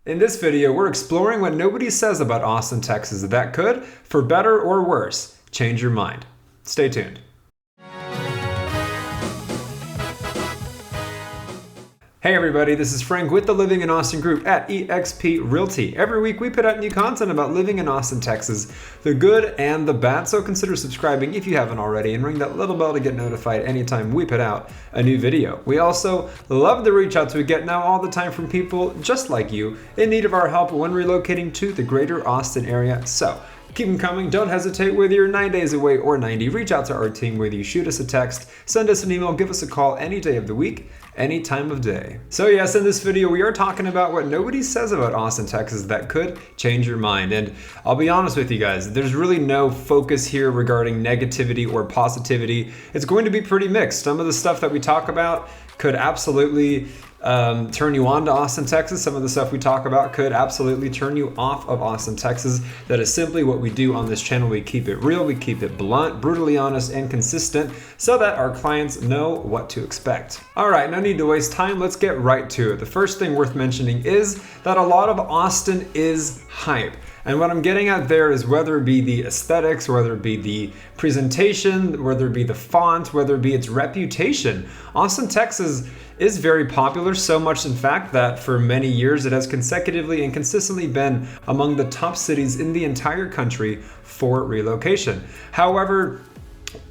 In this video, we're exploring what nobody says about Austin, Texas that could, for better or worse, change your mind. Stay tuned. Hey everybody, this is Frank with the Living in Austin group at eXp Realty. Every week we put out new content about living in Austin, Texas, the good and the bad, so consider subscribing if you haven't already and ring that little bell to get notified anytime we put out a new video. We also love the reach outs we get now all the time from people just like you in need of our help when relocating to the greater Austin area. So keep them coming. Don't hesitate. Whether you're 9 days away or 90, reach out to our team. Whether you shoot us a text, send us an email, give us a call any day of the week, any time of day. So yes, in this video, we are talking about what nobody says about Austin, Texas that could change your mind. And I'll be honest with you guys, there's really no focus here regarding negativity or positivity. It's going to be pretty mixed. Some of the stuff that we talk about could absolutely turn you on to Austin, Texas. Some of the stuff we talk about could absolutely turn you off of Austin, Texas. That is simply what we do on this channel. We keep it real, we keep it blunt, brutally honest, and consistent so that our clients know what to expect. All right, no need to waste time. Let's get right to it. The first thing worth mentioning is that a lot of Austin is hype. And what I'm getting at there is whether it be the aesthetics, whether it be the presentation, whether it be the font, whether it be its reputation. Austin, Texas is very popular, so much in fact that for many years it has consecutively and consistently been among the top cities in the entire country for relocation. However,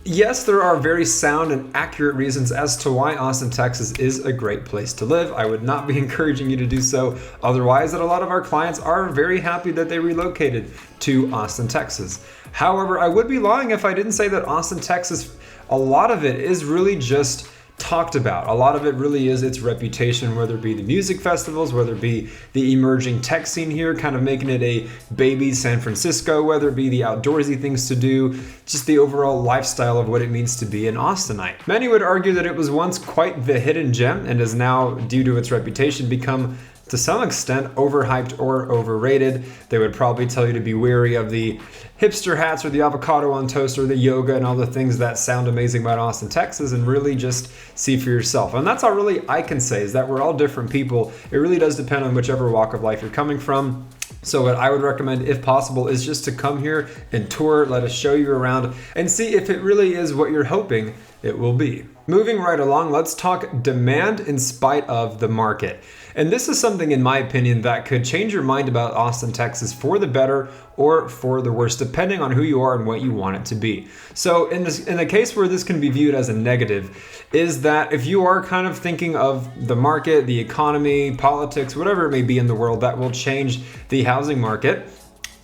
yes, there are very sound and accurate reasons as to why Austin, Texas is a great place to live. I would not be encouraging you to do so otherwise, that a lot of our clients are very happy that they relocated to Austin, Texas. However, I would be lying if I didn't say that Austin, Texas, a lot of it is really just talked about. A lot of it really is its reputation, whether it be the music festivals, whether it be the emerging tech scene here, kind of making it a baby San Francisco, whether it be the outdoorsy things to do, just the overall lifestyle of what it means to be an Austinite. Many would argue that it was once quite the hidden gem and has now, due to its reputation, become to some extent overhyped or overrated. They would probably tell you to be wary of the hipster hats or the avocado on toast or the yoga and all the things that sound amazing about Austin, Texas, and really just see for yourself. And that's all really I can say, is that we're all different people. It really does depend on whichever walk of life you're coming from. So what I would recommend, if possible, is just to come here and tour, let us show you around, and see if it really is what you're hoping it will be. Moving right along, let's talk demand in spite of the market. And this is something, in my opinion, that could change your mind about Austin, Texas for the better or for the worse, depending on who you are and what you want it to be. So in the case where this can be viewed as a negative, is that if you are kind of thinking of the market, the economy, politics, whatever it may be in the world that will change the housing market,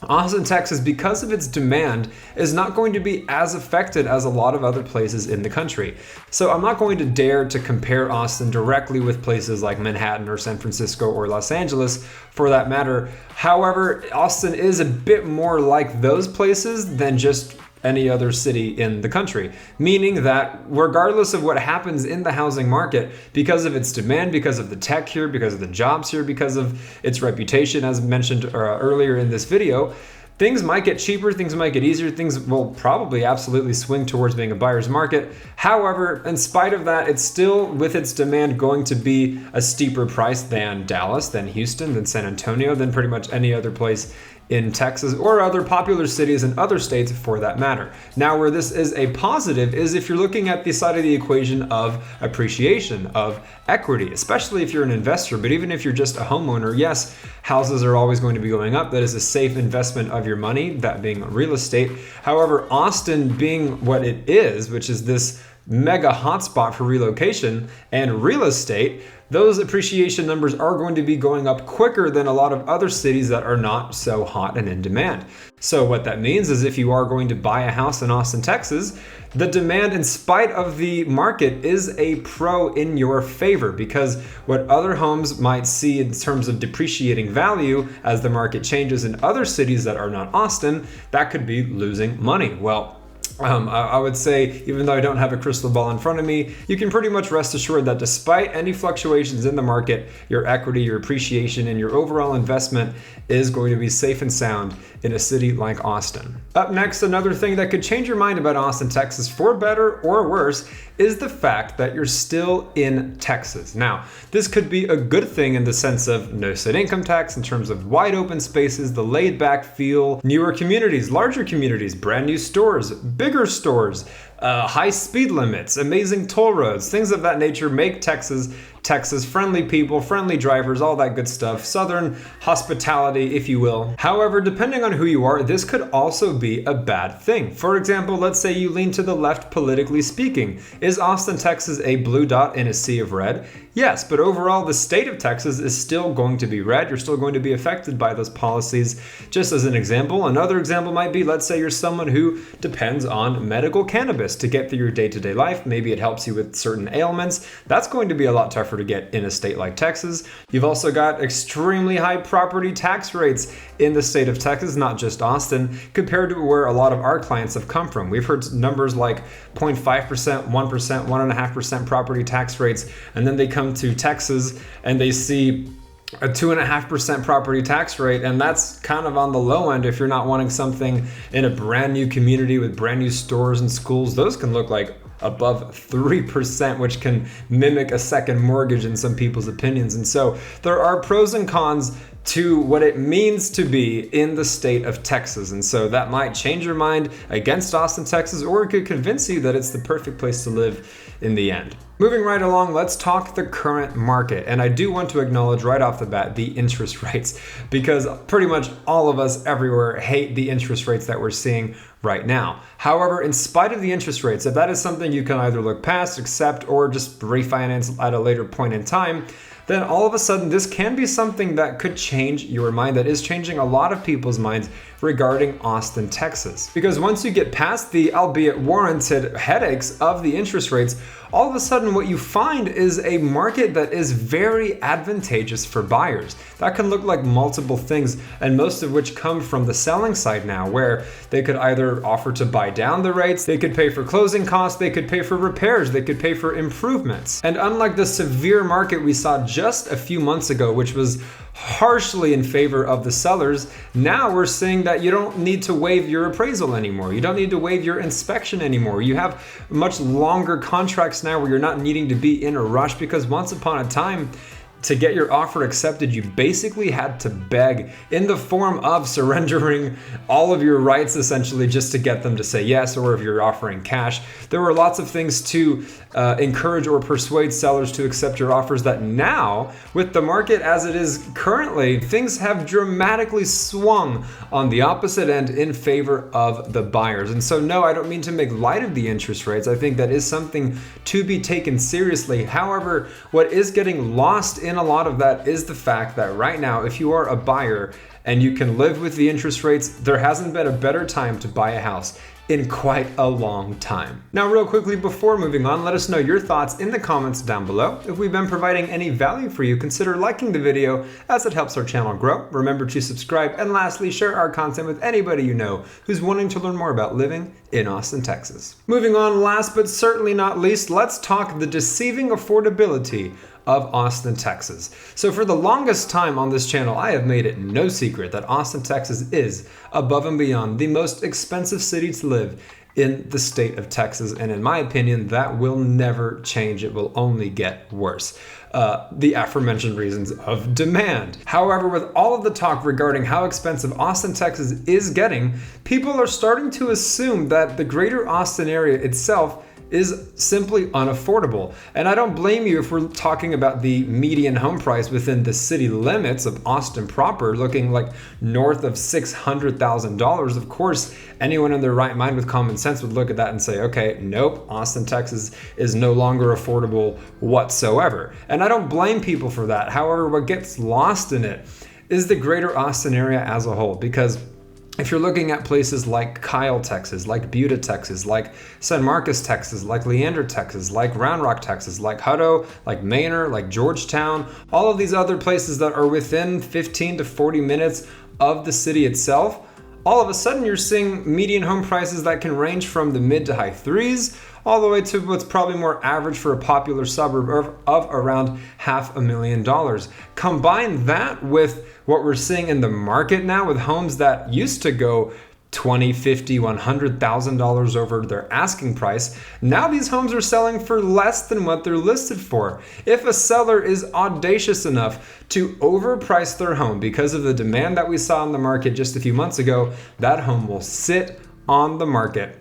Austin, Texas, because of its demand, is not going to be as affected as a lot of other places in the country. So I'm not going to dare to compare Austin directly with places like Manhattan or San Francisco or Los Angeles for that matter. However, Austin is a bit more like those places than just any other city in the country, meaning that regardless of what happens in the housing market, because of its demand, because of the tech here, because of the jobs here, because of its reputation, as mentioned earlier in this video, things might get cheaper, things might get easier, things will probably absolutely swing towards being a buyer's market. However, in spite of that, it's still, with its demand, going to be a steeper price than Dallas, than Houston, than San Antonio, than pretty much any other place in Texas or other popular cities in other states for that matter. Now, where this is a positive is if you're looking at the side of the equation of appreciation, of equity, especially if you're an investor, but even if you're just a homeowner, yes, houses are always going to be going up. That is a safe investment of your money, that being real estate. However, Austin being what it is, which is this mega hotspot for relocation and real estate, those appreciation numbers are going to be going up quicker than a lot of other cities that are not so hot and in demand. So what that means is if you are going to buy a house in Austin, Texas, the demand in spite of the market is a pro in your favor, because what other homes might see in terms of depreciating value as the market changes in other cities that are not Austin, that could be losing money. Well, I would say, even though I don't have a crystal ball in front of me, you can pretty much rest assured that despite any fluctuations in the market, your equity, your appreciation, and your overall investment is going to be safe and sound in a city like Austin. Up next, another thing that could change your mind about Austin, Texas for better or worse is the fact that you're still in Texas. Now, this could be a good thing in the sense of no state income tax, in terms of wide open spaces, the laid back feel, newer communities, larger communities, brand new stores, bigger stores, high speed limits, amazing toll roads, things of that nature make Texas, friendly people, friendly drivers, all that good stuff, southern hospitality, if you will. However, depending on who you are, this could also be a bad thing. For example, let's say you lean to the left politically speaking. Is Austin, Texas a blue dot in a sea of red? Yes, but overall the state of Texas is still going to be red. You're still going to be affected by those policies. Just as an example, another example might be, let's say you're someone who depends on medical cannabis to get through your day-to-day life. Maybe it helps you with certain ailments. That's going to be a lot tougher to get in a state like Texas. You've also got extremely high property tax rates in the state of Texas, not just Austin, compared to where a lot of our clients have come from. We've heard numbers like 0.5%, 1%, 1.5% property tax rates, and then they come to Texas and they see a 2.5% property tax rate, and that's kind of on the low end if you're not wanting something in a brand new community with brand new stores and schools. Those can look like above 3%, which can mimic a second mortgage in some people's opinions. And so there are pros and cons to what it means to be in the state of Texas. And so that might change your mind against Austin, Texas, or it could convince you that it's the perfect place to live in the end. Moving right along, let's talk the current market. And I do want to acknowledge right off the bat the interest rates, because pretty much all of us everywhere hate the interest rates that we're seeing right now. However, in spite of the interest rates, if that is something you can either look past, accept, or just refinance at a later point in time, then all of a sudden this can be something that could change your mind, that is changing a lot of people's minds regarding Austin, Texas. Because once you get past the albeit warranted headaches of the interest rates, all of a sudden what you find is a market that is very advantageous for buyers. That can look like multiple things, and most of which come from the selling side now, where they could either offer to buy down the rates, they could pay for closing costs, they could pay for repairs, they could pay for improvements. And unlike the severe market we saw just a few months ago, which was harshly in favor of the sellers, now we're seeing that you don't need to waive your appraisal anymore. You don't need to waive your inspection anymore. You have much longer contracts now where you're not needing to be in a rush, because once upon a time, to get your offer accepted, you basically had to beg in the form of surrendering all of your rights essentially just to get them to say yes, or if you're offering cash. There were lots of things to encourage or persuade sellers to accept your offers that now, with the market as it is currently, things have dramatically swung on the opposite end in favor of the buyers. And so no, I don't mean to make light of the interest rates. I think that is something to be taken seriously. However, what is getting lost in a lot of that is the fact that right now, if you are a buyer and you can live with the interest rates, there hasn't been a better time to buy a house in quite a long time. Now, real quickly before moving on, let us know your thoughts in the comments down below. If we've been providing any value for you, consider liking the video as it helps our channel grow. Remember to subscribe, and lastly, share our content with anybody you know who's wanting to learn more about living in Austin, Texas. Moving on, last but certainly not least, let's talk the deceiving affordability of Austin, Texas. So for the longest time on this channel, I have made it no secret that Austin, Texas is above and beyond the most expensive city to live in the state of Texas. And in my opinion, that will never change. It will only get worse. The aforementioned reasons of demand. However, with all of the talk regarding how expensive Austin, Texas is getting, people are starting to assume that the greater Austin area itself is simply unaffordable. And I don't blame you if we're talking about the median home price within the city limits of Austin proper, looking like north of $600,000. Of course, anyone in their right mind with common sense would look at that and say, okay, nope, Austin, Texas is no longer affordable whatsoever. And I don't blame people for that. However, what gets lost in it is the greater Austin area as a whole, because if you're looking at places like Kyle, Texas, like Buda, Texas, like San Marcos, Texas, like Leander, Texas, like Round Rock, Texas, like Hutto, like Manor, like Georgetown, all of these other places that are within 15 to 40 minutes of the city itself, all of a sudden you're seeing median home prices that can range from the mid to high threes all the way to what's probably more average for a popular suburb of around $500,000. Combine that with what we're seeing in the market now with homes that used to go $20,000, $50,000, $100,000 over their asking price. Now these homes are selling for less than what they're listed for. If a seller is audacious enough to overprice their home because of the demand that we saw in the market just a few months ago, that home will sit on the market.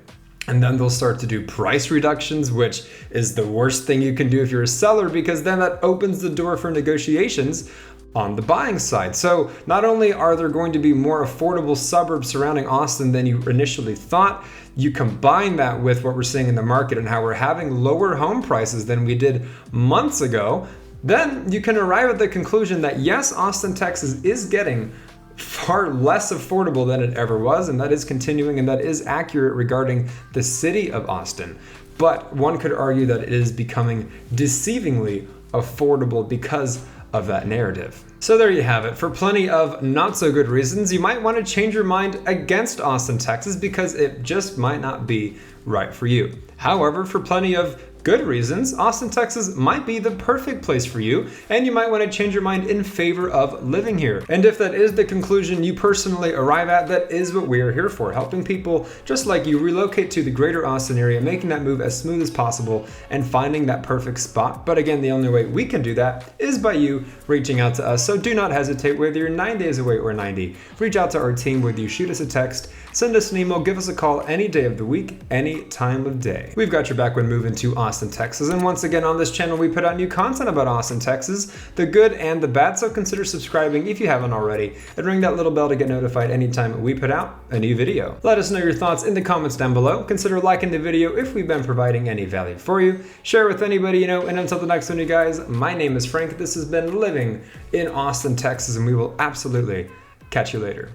And then they'll start to do price reductions, which is the worst thing you can do if you're a seller, because then that opens the door for negotiations on the buying side. So not only are there going to be more affordable suburbs surrounding Austin than you initially thought, you combine that with what we're seeing in the market and how we're having lower home prices than we did months ago, then you can arrive at the conclusion that yes, Austin, Texas is getting far less affordable than it ever was, and that is continuing, and that is accurate regarding the city of Austin. But one could argue that it is becoming deceivingly affordable because of that narrative. So there you have it. For plenty of not so good reasons, you might want to change your mind against Austin, Texas, because it just might not be right for you. However, for plenty of good reasons, Austin, Texas might be the perfect place for you, and you might want to change your mind in favor of living here. And if that is the conclusion you personally arrive at, that is what we are here for, helping people just like you relocate to the greater Austin area, making that move as smooth as possible and finding that perfect spot. But again, the only way we can do that is by you reaching out to us. So do not hesitate, whether you're 9 days away or 90. Reach out to our team, whether you shoot us a text, send us an email, give us a call any day of the week, any time of day. We've got your back when moving to Austin, Texas. And once again, on this channel, we put out new content about Austin, Texas, the good and the bad. So consider subscribing if you haven't already, and ring that little bell to get notified anytime we put out a new video. Let us know your thoughts in the comments down below. Consider liking the video if we've been providing any value for you. Share with anybody you know. And until the next one, you guys, my name is Frank. This has been Living in Austin, Texas, and we will absolutely catch you later.